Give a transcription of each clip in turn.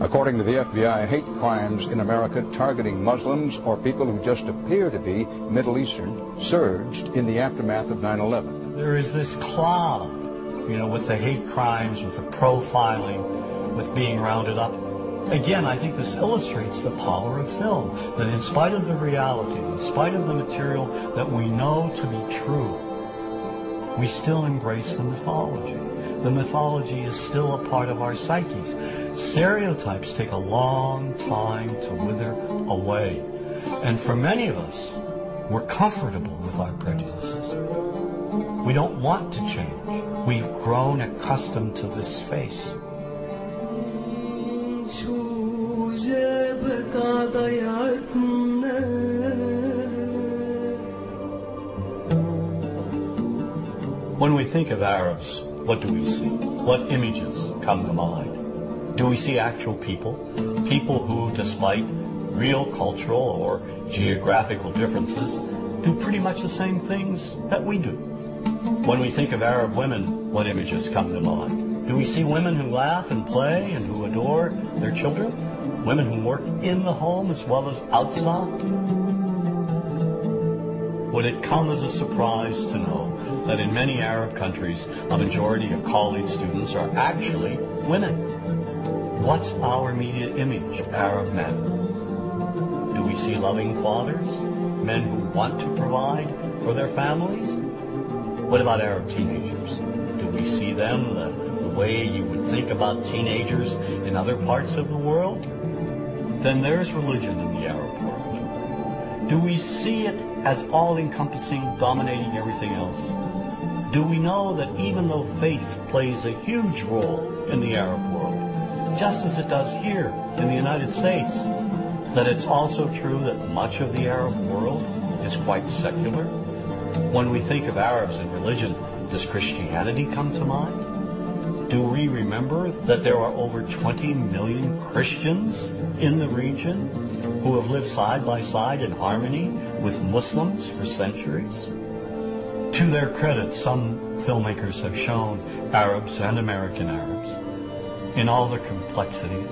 According to the FBI, hate crimes in America targeting Muslims or people who just appear to be Middle Eastern surged in the aftermath of 9/11. There is this cloud, with the hate crimes, with the profiling, with being rounded up. Again, I think this illustrates the power of film, that in spite of the reality, in spite of the material that we know to be true, we still embrace the mythology. The mythology is still a part of our psyches. Stereotypes take a long time to wither away. And for many of us, we're comfortable with our prejudices. We don't want to change. We've grown accustomed to this face. When we think of Arabs, what do we see? What images come to mind? Do we see actual people? People who, despite real cultural or geographical differences, do pretty much the same things that we do. When we think of Arab women, what images come to mind? Do we see women who laugh and play and who adore their children? Women who work in the home as well as outside? Would it come as a surprise to know that in many Arab countries, a majority of college students are actually women? What's our immediate image of Arab men? Do we see loving fathers? Men who want to provide for their families? What about Arab teenagers? Do we see them the way you would think about teenagers in other parts of the world? Then there's religion in the Arab world. Do we see it as all-encompassing, dominating everything else? Do we know that even though faith plays a huge role in the Arab world, just as it does here in the United States, that it's also true that much of the Arab world is quite secular? When we think of Arabs and religion, does Christianity come to mind? Do we remember that there are over 20 million Christians in the region who have lived side by side in harmony with Muslims for centuries? To their credit, some filmmakers have shown Arabs and American Arabs in all their complexities.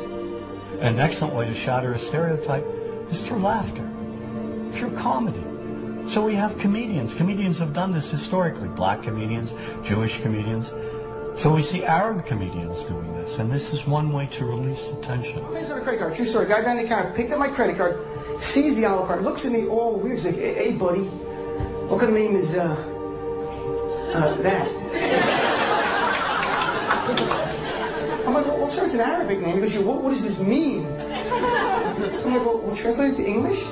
An excellent way to shatter a stereotype is through laughter, through comedy. So we have comedians. Comedians have done this historically. Black comedians, Jewish comedians. So we see Arab comedians doing this, and this is one way to release the tension. My name's on a credit card, true story. Guy behind the counter picked up my credit card, sees the olive card, looks at me all weird. He's like, hey, buddy, what kind of name is, that? I'm like, well, sir, it's an Arabic name. He goes, what does this mean? So I'm like, well, translate it to English.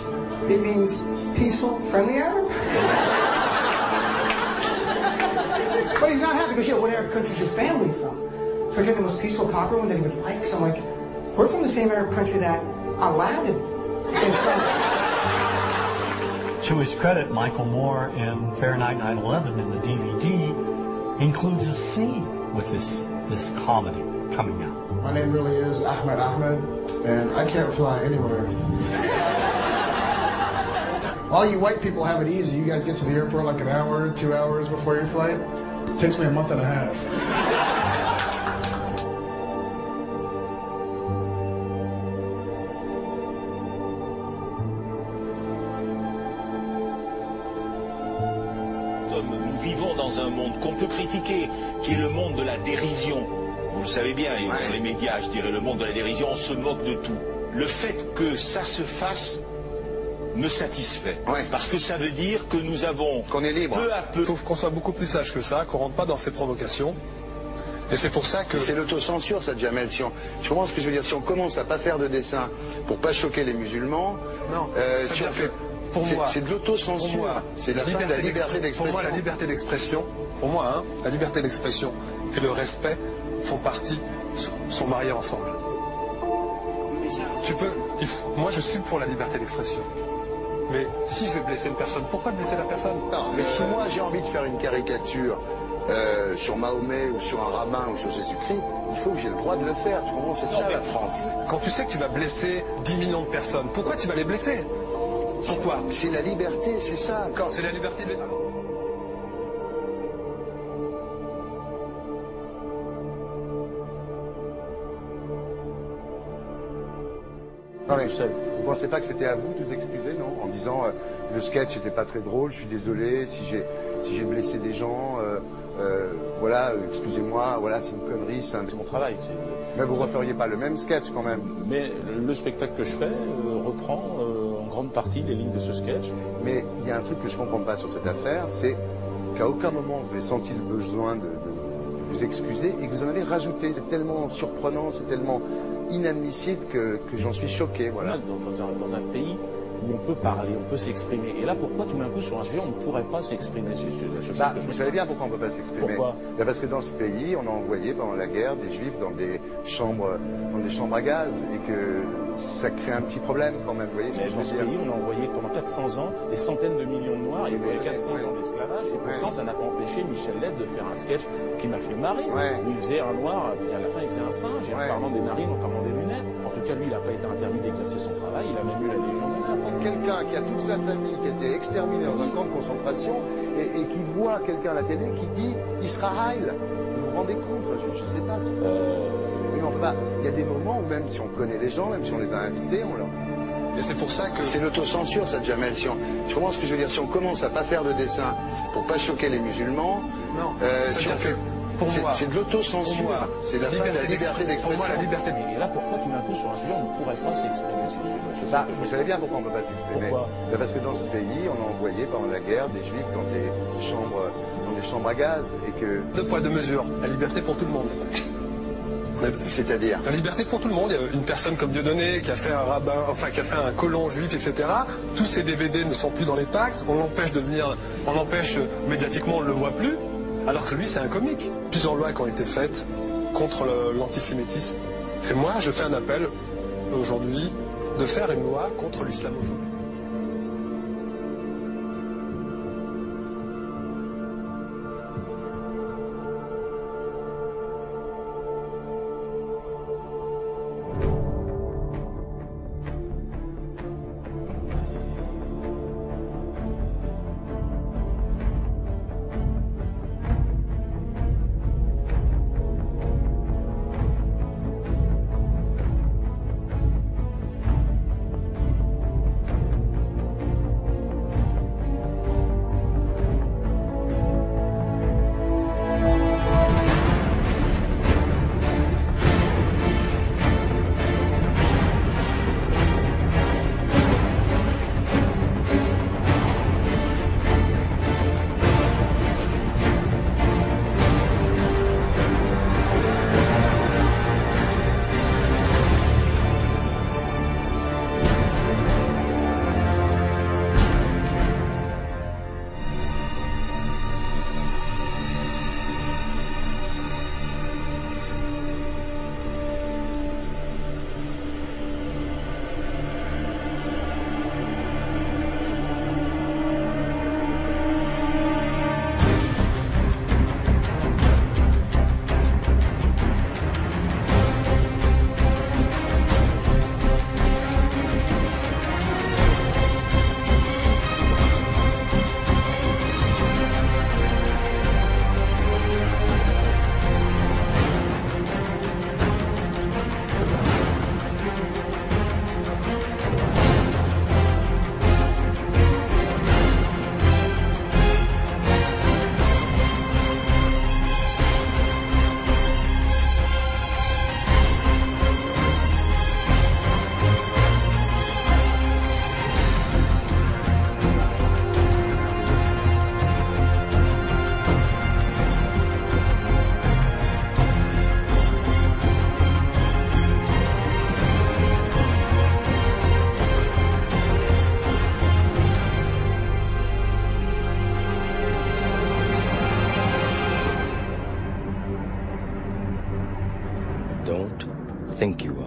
It means peaceful, friendly Arab. But he's not happy because, what Arab country is your family from? So I tried the most peaceful, popular one that he would like. So I'm like, we're from the same Arab country that Aladdin is from. To his credit, Michael Moore in Fahrenheit 9/11 in the DVD includes a scene with this comedy coming out. My name really is Ahmed, and I can't fly anywhere. All you white people have it easy. You guys get to the airport like an hour, 2 hours before your flight. It takes me a month and a half. Nous vivons dans un monde qu'on peut critiquer, qui est le monde de la dérision. Vous le savez bien, et dans les médias, je dirais le monde de la dérision, on se moque de tout. Le fait que ça se fasse me satisfait. Parce que ça veut dire que nous avons, qu'on est libre, peu à peu... Il faut qu'on soit beaucoup plus sage que ça, qu'on rentre pas dans ces provocations. Et c'est pour ça que... C'est l'autocensure, ça, Jamel. Tu comprends ce que je veux dire? Si on commence à pas faire de dessin pour pas choquer les musulmans... Non, pour moi, c'est de l'autocensure. C'est la liberté d'expression. Pour moi, la liberté d'expression, la liberté d'expression et le respect font partie, sont mariés ensemble. Moi, je suis pour la liberté d'expression. Mais si je vais blesser une personne, pourquoi blesser la personne? Non, mais si moi j'ai envie de faire une caricature sur Mahomet ou sur un rabbin ou sur Jésus-Christ, il faut que j'ai le droit de le faire. Tu comprends? C'est ça la France. Quand tu sais que tu vas blesser 10 millions de personnes, pourquoi tu vas les blesser? Pourquoi? C'est la liberté, c'est ça. C'est la liberté de... Non, mais vous pensez pas que c'était à vous de vous excuser, non? En disant le sketch n'était pas très drôle, je suis désolé si j'ai blessé des gens, voilà, excusez-moi, voilà, c'est une connerie, c'est mon travail. Mais vous referiez pas le même sketch quand même? Mais le spectacle que je fais reprend en grande partie les lignes de ce sketch. Mais il y a un truc que je comprends pas sur cette affaire, c'est qu'à aucun moment vous avez senti le besoin de vous excuser et que vous en avez rajouté. C'est tellement surprenant, c'est tellement inadmissible que j'en suis choqué. Voilà. Dans un pays où on peut parler, on peut s'exprimer. Et là, pourquoi tout d'un coup, sur un sujet, on ne pourrait pas s'exprimer sur ce sujet? Vous savez bien pourquoi on ne peut pas s'exprimer. Pourquoi? Parce que dans ce pays, on a envoyé pendant la guerre des juifs dans des chambres à gaz et que ça crée un petit problème quand même. Vous voyez ce que je veux dire? Dans ce pays, on a envoyé pendant 400 ans des centaines de millions de Noirs et 400 ans d'esclavage. Et pourtant, ça n'a pas empêché Michel Leb de faire un sketch qui m'a fait marrer. Où il faisait un Noir, et à la fin, il faisait un singe. Et en parlant des narines, en parlant des lunettes. En tout cas, lui, il n'a pas été interdit d'exercer son travail. Il a même eu la Légion d'honneur. Quelqu'un qui a toute sa famille qui a été exterminée dans un camp de concentration et qui voit quelqu'un à la télé qui dit Israël. Vous vous rendez compte? Je sais pas. Mais on peut pas. Il y a des moments où même si on connaît les gens, même si on les a invités, on leur... Et c'est pour ça que... C'est l'autocensure, ça, Jamel. Tu comprends ce que je veux dire? Si on commence à pas faire de dessin pour pas choquer les musulmans... Non, si on fait... C'est de l'autocensure. C'est la fin de la liberté d'expression. Et là, pourquoi tout d'un coup, sur un sujet, on ne pourrait pas s'exprimer sur ce sujet? Vous savez bien pourquoi on ne peut pas s'exprimer. Pourquoi? Parce que dans ce pays, on a envoyé pendant la guerre des juifs dans des chambres à gaz et que... Deux poids, deux mesures. La liberté pour tout le monde. C'est-à-dire? La liberté pour tout le monde. Il y a une personne comme Dieudonné qui a fait un rabbin, enfin qui a fait un colon juif, etc. Tous ces DVD ne sont plus dans les pactes. On l'empêche médiatiquement, on ne le voit plus. Alors que lui, c'est un comique. Plusieurs lois qui ont été faites contre l'antisémitisme. Et moi, je fais un appel aujourd'hui de faire une loi contre l'islamophobie. Don't think you